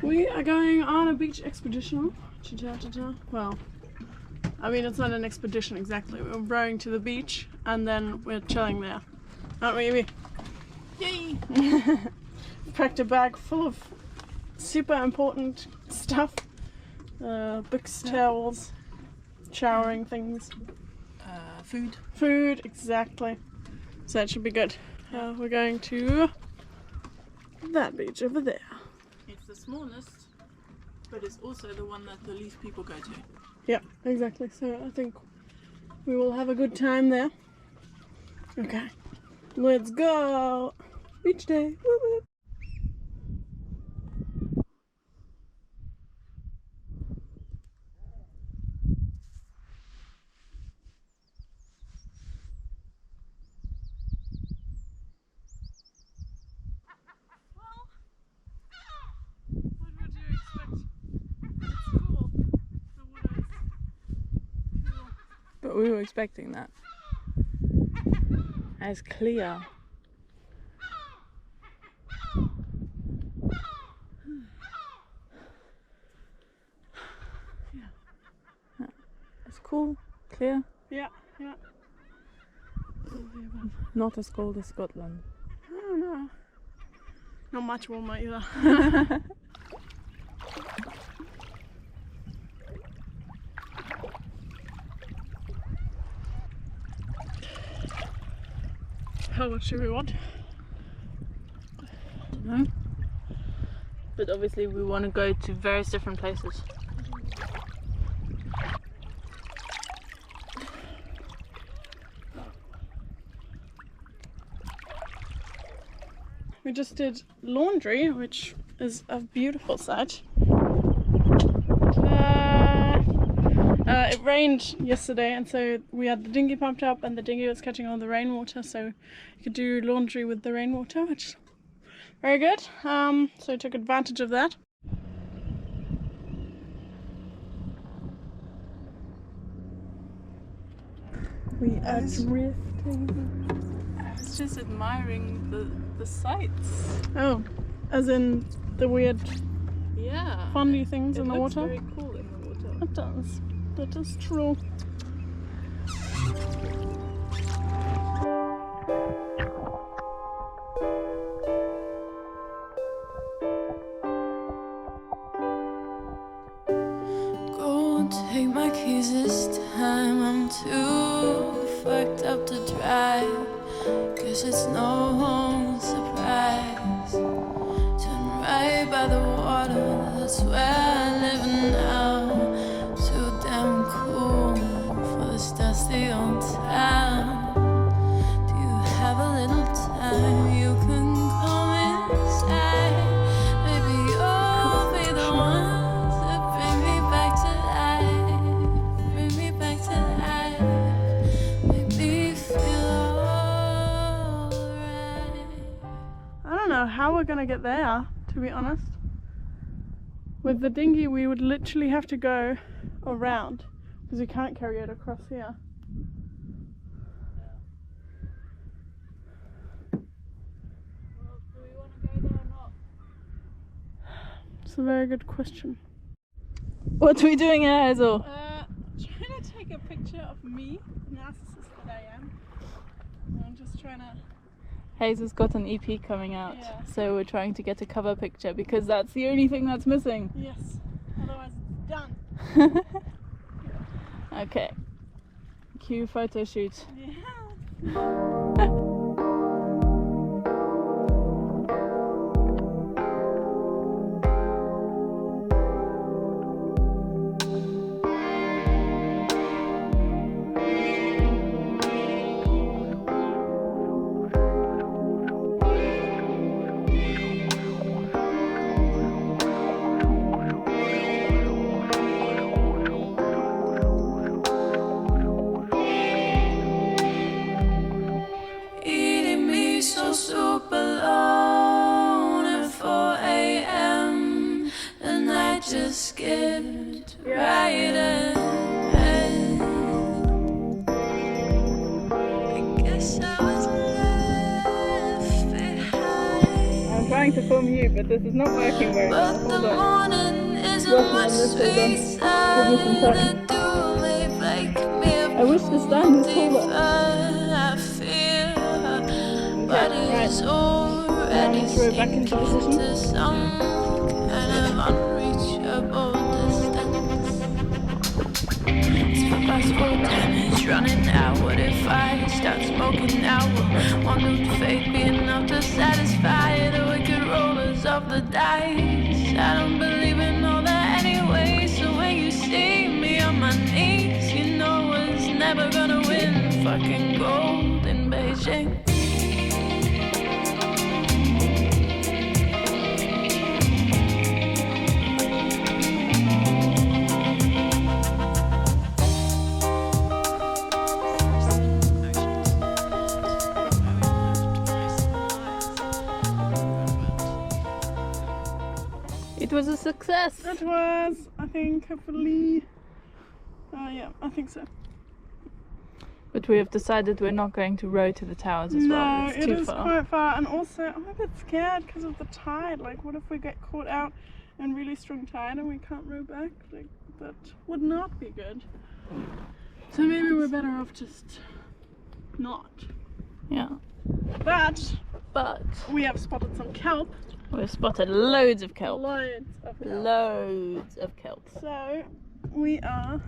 We are going on a beach expedition. Well, I mean, it's not an expedition exactly. We're rowing to the beach and then we're chilling there. Aren't we, Evie? Yay! Packed a bag full of super important stuff. Books, towels, showering things. Food. Food, exactly. So that should be good. We're going to that beach over there. It's the smallest, but it's also the one that the least people go to. Yeah, exactly. So I think we will have a good time there. Okay, let's go! Beach day! Woo woo! But we were expecting that. As clear. Yeah. It's cool, clear. Yeah, yeah. Not as cold as Scotland. Oh no. Not much warmer either. How much do we want? Don't know. But obviously we want to go to various different places. We just did laundry, which is a beautiful sight. It rained yesterday, and so we had the dinghy pumped up, and the dinghy was catching all the rainwater, so you could do laundry with the rainwater, which is very good. So we took advantage of that. We are drifting. I was just admiring the sights. Oh, as in the weird Yeah. funny things It in the looks water? very cool in the water. It does. That is true. Go take my keys this time. I'm too fucked up to drive. Guess it's no surprise. Turn right by the water. That's where I live now. Too damn cool for this dusty old town. Do you have a little time? You can come inside. Maybe you'll be the one to bring me back to life. Bring me back to life. Make me feel alright. I don't know how we're gonna get there, to be honest. With the dinghy, we would literally have to go around because we can't carry it across here. Well, do we want to go there or not? It's a very good question. What are we doing here, Hazel? Trying to take a picture of me, narcissist that I am. I'm just trying to. Hazel's got an EP coming out, Yeah. so we're trying to get a cover picture because that's the only thing that's missing. Yes. Otherwise, it's done. Okay. Cue photo shoot. Yeah. Eating me so super alone at 4 a.m. The night just skipped right ahead. I guess I was left behind. I'm trying to film you, but this is not working very well. But the Hold on. much sweets that do me make me I wish the stand was deeper. taller. I feel, but it's already Throw it back into sinking position. to some kind of unreachable distance. It's for us for damage running out. What if I start smoking now? Wonder if fate be enough to satisfy the wicked rollers of the dice. I don't believe in all that anyway. So when you see me on my knees, you know it's never gonna win fucking gold in Beijing. It was a success. It was, I think, hopefully. Yeah, I think so. But we have decided we're not going to row to the towers as well. No, It's it too is far. quite far, and also I'm a bit scared because of the tide. Like, what if we get caught out in really strong tide and we can't row back? Like, that would not be good. So maybe we're better off just not. Yeah. But But we have spotted some kelp. we've spotted loads of kelp. Loads of kelp. Loads of kelp. So we are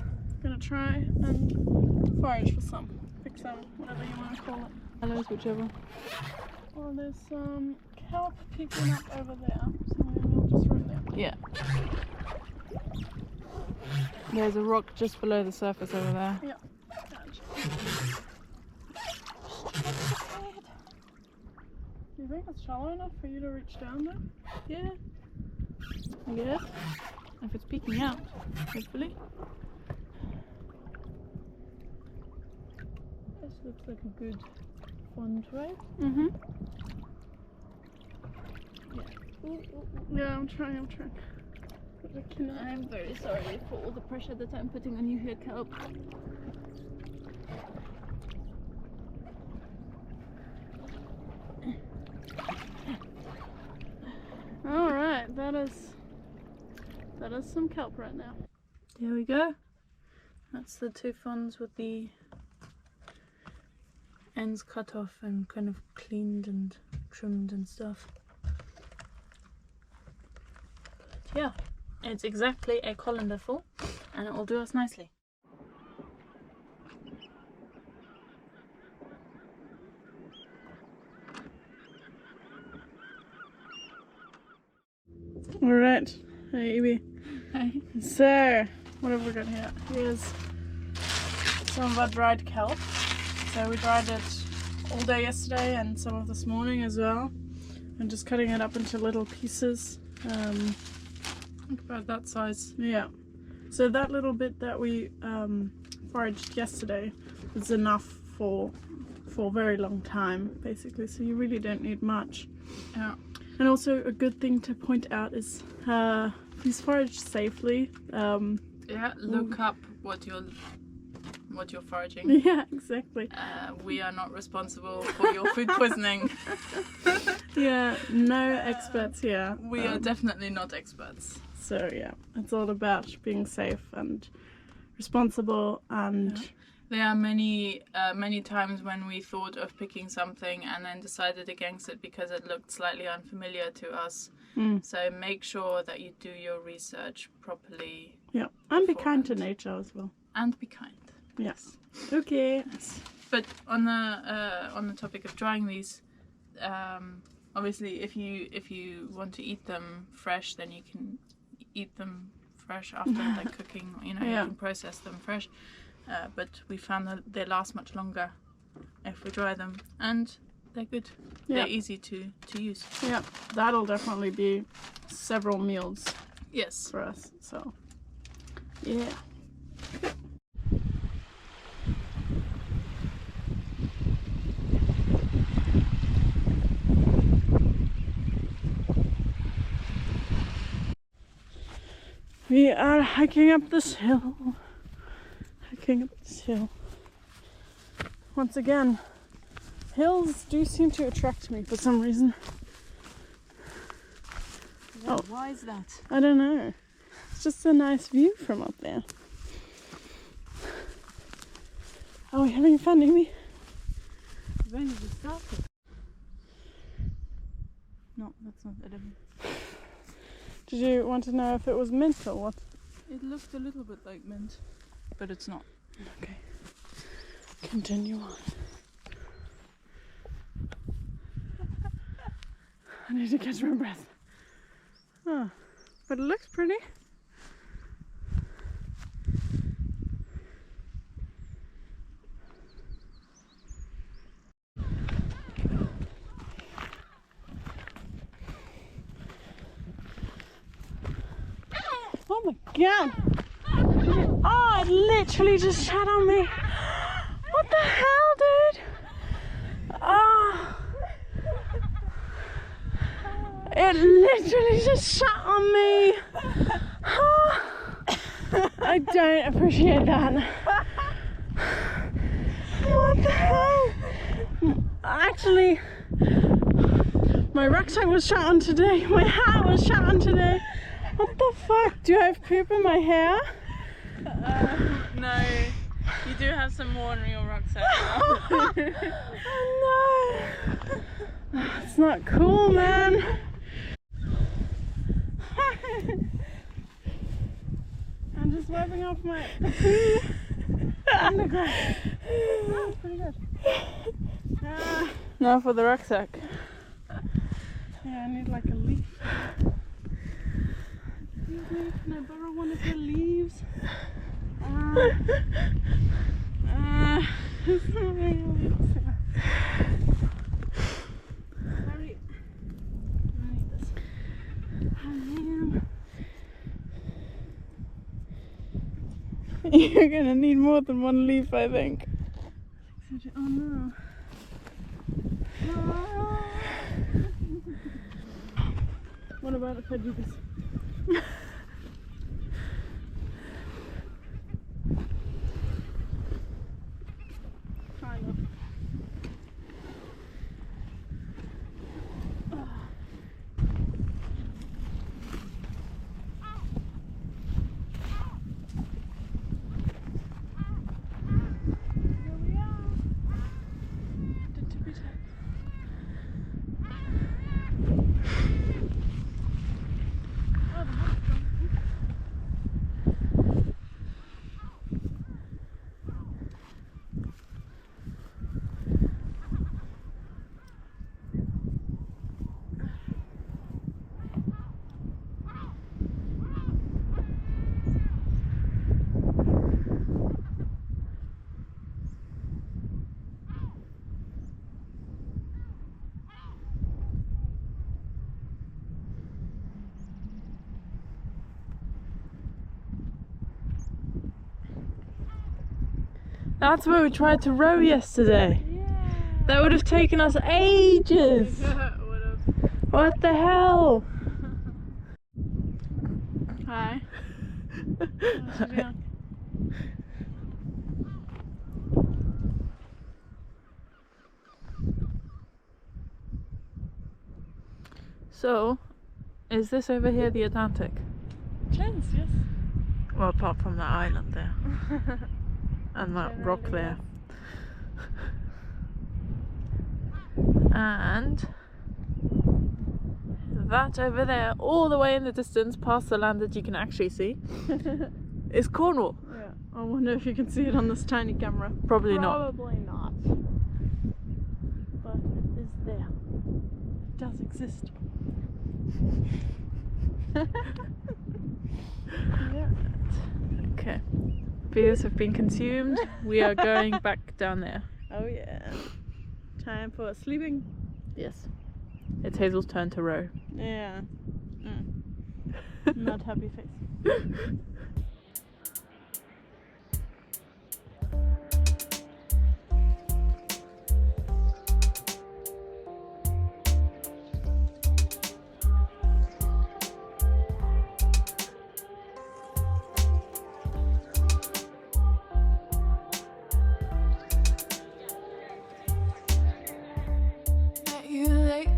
gonna try and forage for some. Pick some, whatever you want to call it. Hellos, whichever. Well, there's some kelp peeking up over there, so maybe we'll just row there. Yeah. There's a rock just below the surface over there. Yeah. Do you think it's shallow enough for you to reach down there? Yeah. I guess. If it's peeking out, hopefully. This looks like a good fun right? Mm-hmm. Yeah, I'm trying. But I cannot. I'm very sorry for all the pressure that I'm putting on you here, kelp. Alright, that is some kelp right now. There we go. That's the two funds with the ends cut off and kind of cleaned and trimmed and stuff. But yeah, it's exactly a colander full and it will do us nicely. Alright, hey Evie. Hey. So, what have we got here? Here's some of our dried kelp. So we dried it all day yesterday and some of this morning as well. And just cutting it up into little pieces. Think about that size. Yeah. So that little bit that we foraged yesterday was enough for a very long time, basically. So you really don't need much. Yeah. And also a good thing to point out is please forage safely. Yeah, look up what you're foraging. Yeah, exactly. We are not responsible for your food poisoning. Yeah, no experts here. We are definitely not experts. So yeah, it's all about being safe and responsible and... Yeah. There are many times when we thought of picking something and then decided against it because it looked slightly unfamiliar to us. So make sure that you do your research properly. Yeah, and be kind to nature as well. And be kind. Yes. Okay. Yes. But on the topic of drying these, obviously if you want to eat them fresh, then you can eat them fresh after like cooking. You know, Yeah. you can process them fresh. But we found that they last much longer if we dry them, and they're good. Yeah. They're easy to use. Yeah, that'll definitely be several meals Yes. for us. So, yeah. We are hiking up this hill. Once again, hills do seem to attract me for some reason. Yeah, why is that? I don't know. It's just a nice view from up there. Are we having fun, Amy? We've only just started. No, that's not edible. Did you want to know if it was mint or what? It looked a little bit like mint, but it's not. Okay. Continue on. I need to catch my breath. Oh, but it looks pretty. Oh my god! Oh, it literally just shat on me. What the hell, dude? Oh. It literally just shat on me. Oh. I don't appreciate that. What the hell? Actually, my rucksack was shot on today. My hat was shot on today. What the fuck? Do I have poop in my hair? No, you do have some more in your rucksack. Oh no! It's not cool, man. I'm just wiping off my poo on the ground. Oh, pretty good. Now for the rucksack. Yeah, I need like a leaf. Excuse me, can I borrow one of your leaves? It's not really leaves. Sorry. I need this. Oh man. You're gonna need more than one leaf, I think. Oh no. What about if I do this? Try not. Here we are. The tippy tap. That's where we tried to row yesterday. Yeah. That would have taken us ages. What the hell? Hi. So, is this over here the Atlantic? Chance, yes. Well, apart from that island there. And that rock there. And that over there, all the way in the distance, past the land that you can actually see, is Cornwall. Yeah. I wonder if you can see it on this tiny camera. Probably not. Probably not. But it is there. It does exist. Yeah. Okay. Beers have been consumed. We are going back down there. Oh yeah. Time for sleeping. Yes. It's Hazel's turn to row. Yeah. Not happy face.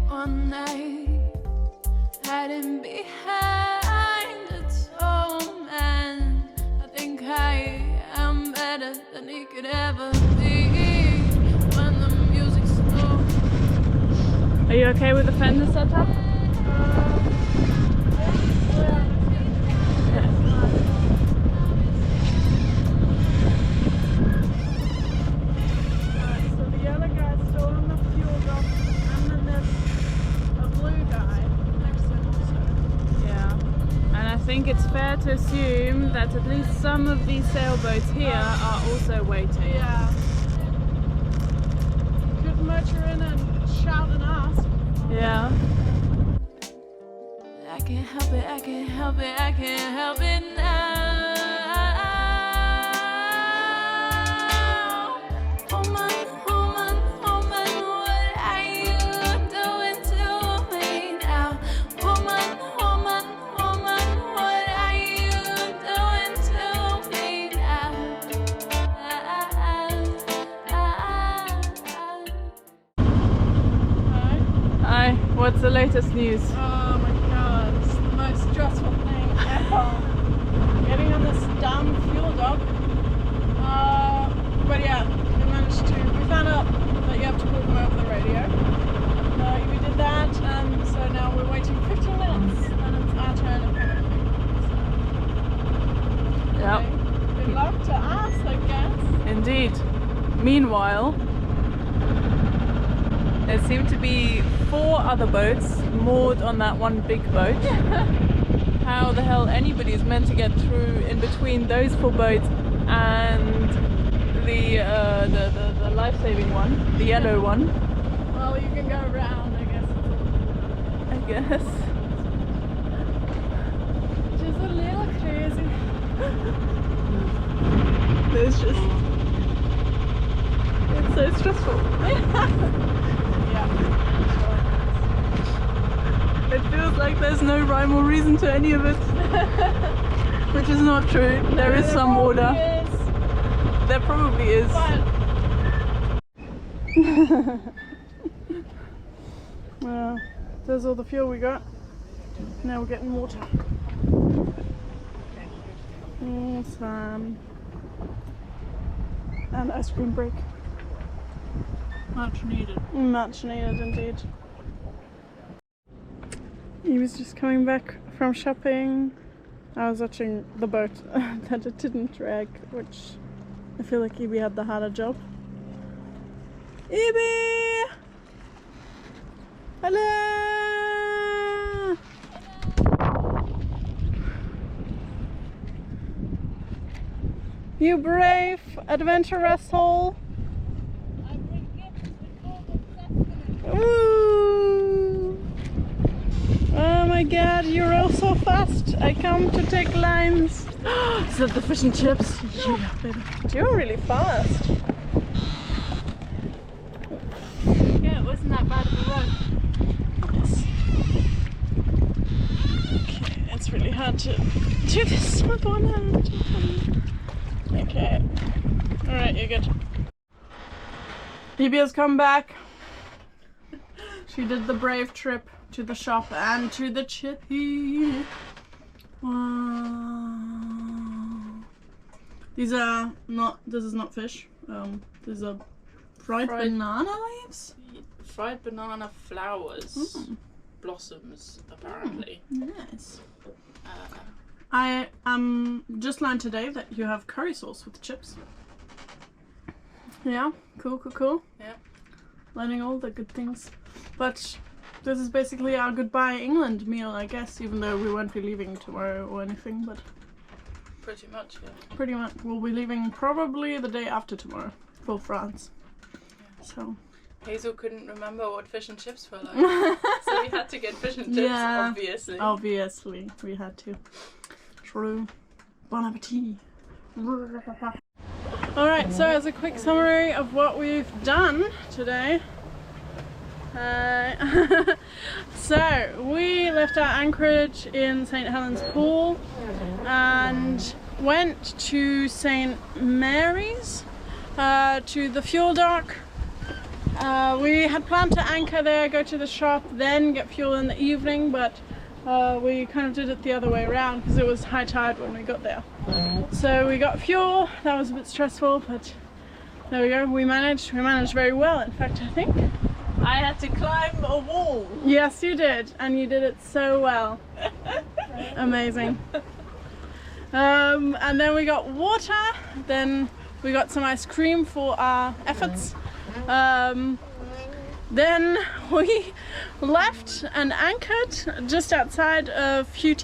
One night, hiding behind a tall you okay with the fender setup? So the yellow guy's still on the fuel dock, and then there's a blue guy next to him also. Yeah. And I think it's fair to assume that at least some of these sailboats here are also waiting. Yeah. Could motor in and shout and ask. Yeah. I can't help it, I can't help it, I can't help it now. Woman, woman, woman, what are you doing to me now? Woman, woman, woman, what are you doing to me now? Hi, what's the latest news? Oh my god, it's the most stressful thing ever. Getting on this dumb fuel dock. But yeah, we found out that you have to call them over the radio. We did that, and so now we're waiting 15 minutes, and it's our turn apparently. So, Yep. okay. Good luck to us, I guess. Indeed. Meanwhile, there seem to be 4 other boats moored on that one big boat. How the hell anybody is meant to get through in between those 4 boats and the life-saving one, the yellow one? Well, you can go around, I guess. I guess. Which is a little crazy. It's just... It's so stressful. Yeah. It feels like there's no rhyme or reason to any of it. Which is not true. There is some order. There probably is. Well, there's all the fuel we got. Now we're getting water. Some and ice cream break. Much needed. Much needed indeed. He was just coming back from shopping. I was watching the boat that it didn't drag, which I feel like Evie had the harder job. Evie! Hello! You brave adventurous soul! Ooh. Oh my god, you're all so fast! I come to take lines. Is that the fish and chips? Yeah, baby. You're really fast. Yeah, it wasn't that bad of a run. Yes. Okay, it's really hard to do this with one hand. Okay. Alright, you're good. Evie has come back. She did the brave trip to the shop and to the chippy. Wow. These are not, this is not fish. These are fried banana leaves? Fried banana flowers. Blossoms, apparently. Nice. I just learned today that you have curry sauce with chips. Yeah, cool. Yeah. Learning all the good things. But this is basically our goodbye England meal, I guess, even though we won't be leaving tomorrow or anything, but Pretty much, yeah. pretty much we'll be leaving probably the day after tomorrow for France. Yeah. So Hazel couldn't remember what fish and chips were like, so we had to get fish and chips, Yeah. obviously. obviously we had to. True. Bon appetit. Alright, so as a quick summary of what we've done today. So we left our anchorage in St. Helens Pool and went to St. Mary's to the fuel dock. We had planned to anchor there, go to the shop, then get fuel in the evening, but we kind of did it the other way around because it was high tide when we got there. So we got fuel. That was a bit stressful, but there we go. We managed very well. In fact, I I had to climb a wall. Yes, you did, and you did it so well. Amazing. And then we got water, then we got some ice cream for our efforts. Then we left and anchored just outside of Hugh.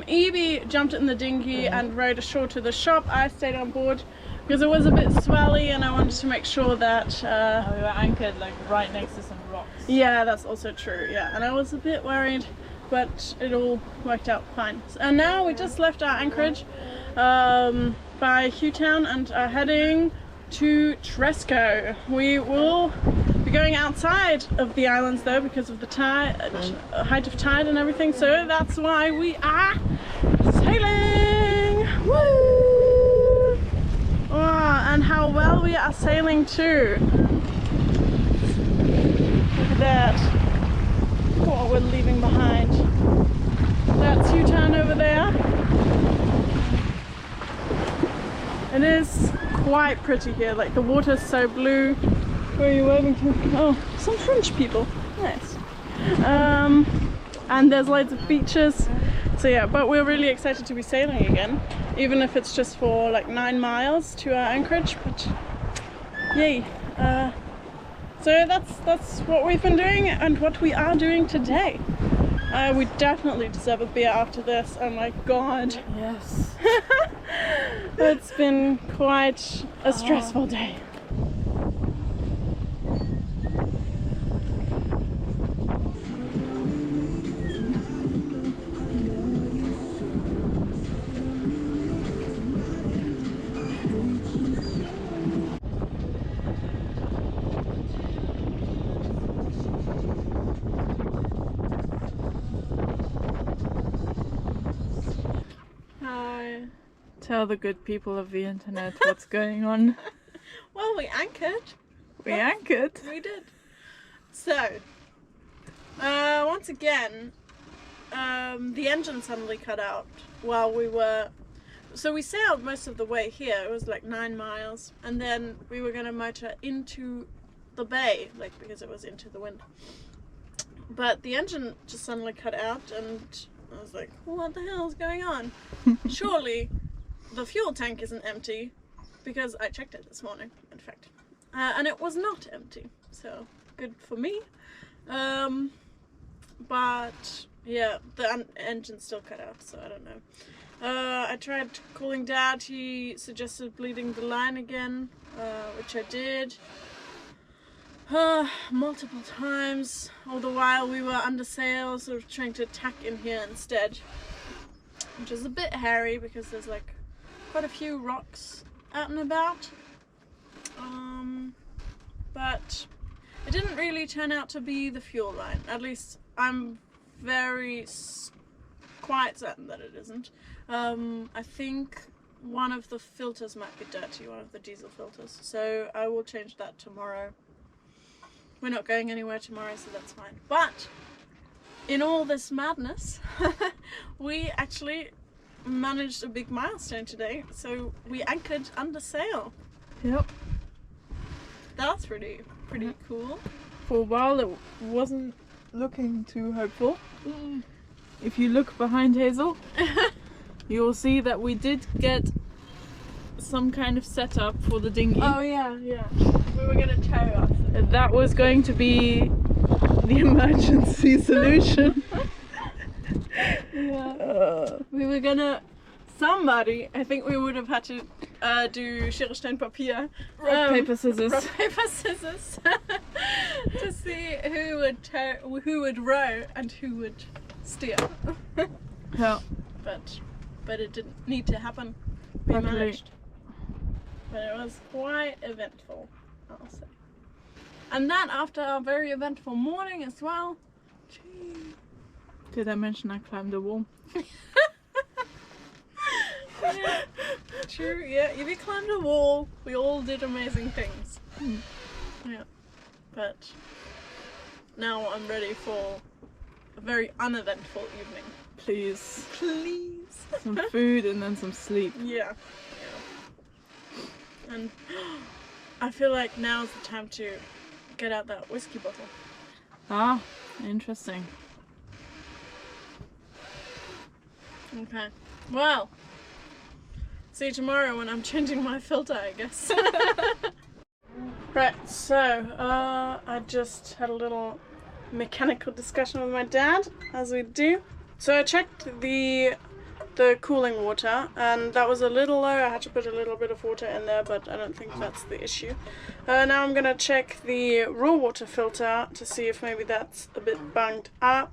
Evie jumped in the dinghy and rowed ashore to the shop. I stayed on board because it was a bit swelly and I wanted to make sure that... we were anchored like right next to some rocks. Yeah, that's also true, yeah. And I was a bit worried, but it all worked out fine. And now we just left our anchorage by Hugh and are heading to Tresco. We will be going outside of the islands though because of the height of tide and everything, so that's why we are sailing. Woo! Oh, and how well we are sailing too. Look at that. Look what we're leaving behind. That's Hugh over there. It is quite pretty here, like the water's so blue. Where are you waving to? Oh, some French people. Nice. And there's loads of beaches. So yeah, but we're really excited to be sailing again, even if it's just for like 9 miles to our anchorage. But yay! So that's what we've been doing and what we are doing today. We definitely deserve a beer after this. Oh my god! Yes. It's been quite a stressful day. Tell the good people of the internet what's going on. Well, we anchored. We anchored. We did. So, once again, the engine suddenly cut out while we were... So we sailed most of the way here. It was like 9 miles. And then we were going to motor into the bay, like because it was into the wind. But the engine just suddenly cut out and I was like, what the hell is going on? Surely the fuel tank isn't empty, because I checked it this morning, in fact, and it was not empty, so good for me. But yeah, the engine still cut out, so I don't know. I tried calling Dad. He suggested bleeding the line again, which I did multiple times, all the while we were under sail, sort of trying to tack in here instead, which is a bit hairy because there's like quite a few rocks out and about, but it didn't really turn out to be the fuel line. At least I'm quite certain that it isn't. I think one of the filters might be dirty, one of the diesel filters, so I will change that tomorrow. We're not going anywhere tomorrow, so that's fine. But in all this madness, we actually managed a big milestone today. So we anchored under sail. Yep. That's pretty cool. For a while it wasn't looking too hopeful. If you look behind Hazel, you'll see that we did get some kind of setup for the dinghy. Oh yeah. We were gonna tow us. That was going to be the emergency solution. Yeah. We were gonna... Somebody, I think we would have had to do Schere, Stein, Papier. Rock, paper, scissors. Rock, paper, scissors. To see who would row and who would steer. Yeah. But it didn't need to happen. We managed. But it was quite eventful, I'll say. And that after our very eventful morning as well. Gee. Did I mention I climbed a wall? Yeah, true, yeah. We climbed a wall. We all did amazing things. Yeah. But now I'm ready for a very uneventful evening. Please. Please. Some food and then some sleep. Yeah. And I feel like now's the time to get out that whiskey bottle. Ah, interesting. Okay. Well, see you tomorrow when I'm changing my filter, I guess. Right, so I just had a little mechanical discussion with my dad, as we do. So I checked the cooling water, and that was a little low. I had to put a little bit of water in there, but I don't think that's the issue. Now I'm gonna check the raw water filter to see if maybe that's a bit bunged up.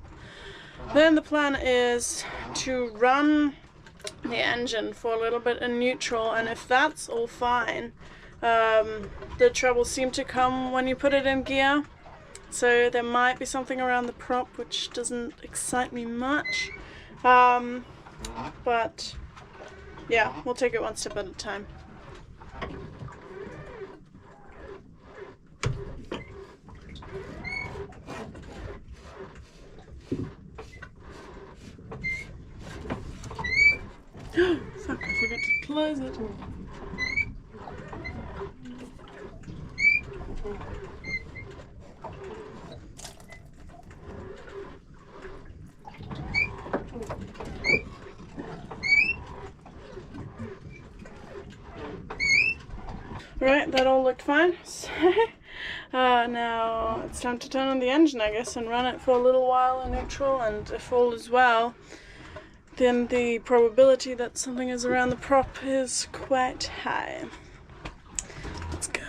Then the plan is to run the engine for a little bit in neutral, and if that's all fine, the troubles seem to come when you put it in gear. So there might be something around the prop which doesn't excite me much. But yeah, we'll take it one step at a time. Fuck, I forgot to close it. Right, that all looked fine. So now it's time to turn on the engine, I guess, and run it for a little while in neutral, and if all is well, then the probability that something is around the prop is quite high. Let's go.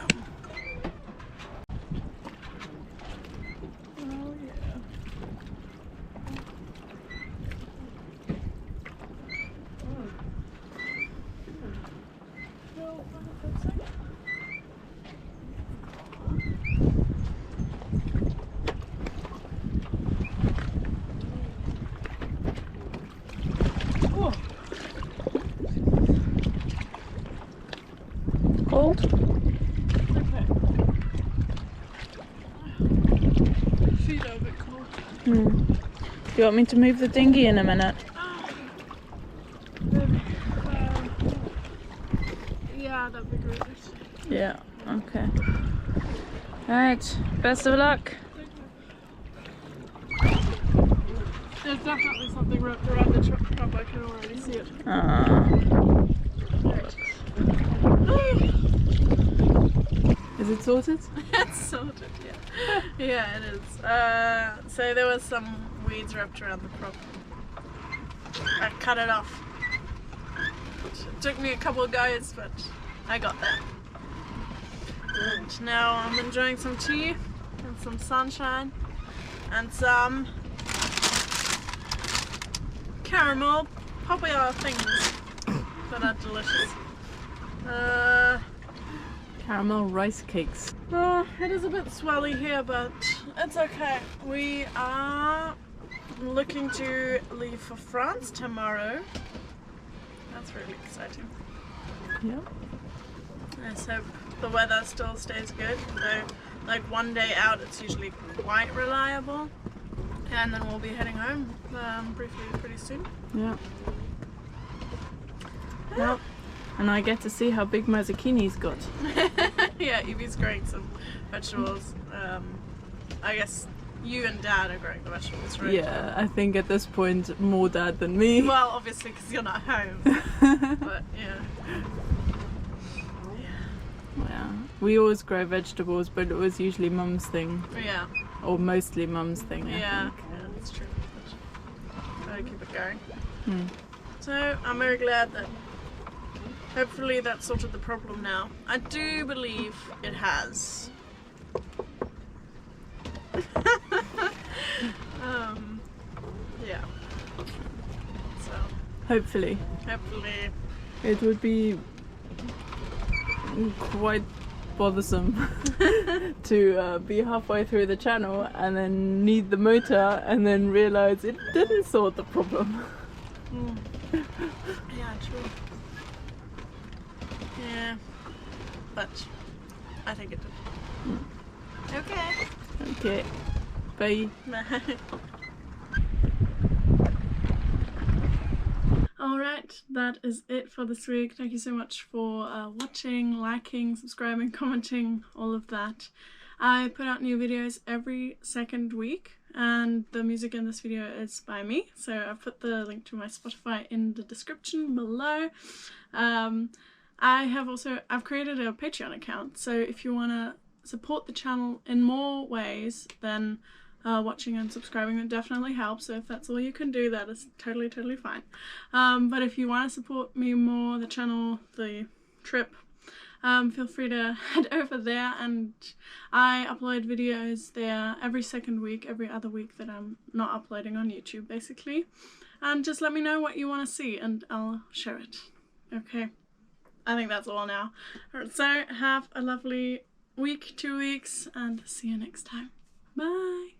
Oh yeah. Cold? Okay. Feet are a bit cold. Do you want me to move the dinghy in a minute? Maybe. Yeah, that'd be great. Yeah, okay. Alright, best of luck. There's definitely something wrapped around the prop, I can already see it. Is it sorted? It's sorted, yeah. Yeah, it is. So there was some weeds wrapped around the prop. I cut it off. It took me a couple of goes, but I got there. And now I'm enjoying some tea and some sunshine and some caramel popular things that are delicious. Caramel rice cakes. It is a bit swelly here, but it's okay. We are looking to leave for France tomorrow. That's really exciting. Yeah. Let's hope the weather still stays good. Though, like one day out, it's usually quite reliable. And then we'll be heading home briefly pretty soon. Yeah. Well, and I get to see how big my zucchini's got. Yeah, Evie's growing some vegetables. I guess you and Dad are growing the vegetables, right? Yeah, I think at this point more Dad than me. Well, obviously because you're not home. But yeah. Yeah. We always grow vegetables, but it was usually Mum's thing. Yeah. Or mostly Mum's thing, I Yeah, think. yeah, that's true. Gotta keep it going. Hmm. So I'm very glad that hopefully that sorted the problem now. I do believe it has. Yeah. So Hopefully. hopefully. It would be quite bothersome to be halfway through the channel and then need the motor and then realise it didn't sort the problem. Yeah, true. Yeah. But I think it did. Okay. Okay. Bye. Oh Alright, that is it for this week. Thank you so much for watching, liking, subscribing, commenting, all of that. I put out new videos every second week, and the music in this video is by me, so I've put the link to my Spotify in the description below. I've created a Patreon account, so if you want to support the channel in more ways than watching and subscribing, it definitely helps. So if that's all you can do, that is totally fine. But if you want to support me more, the channel, the trip, feel free to head over there, and I upload videos there every second week, every other week that I'm not uploading on YouTube basically. And just let me know what you want to see and I'll share it. Okay, I think that's all now. Alright, so have a lovely week, 2 weeks, and see you next time. Bye!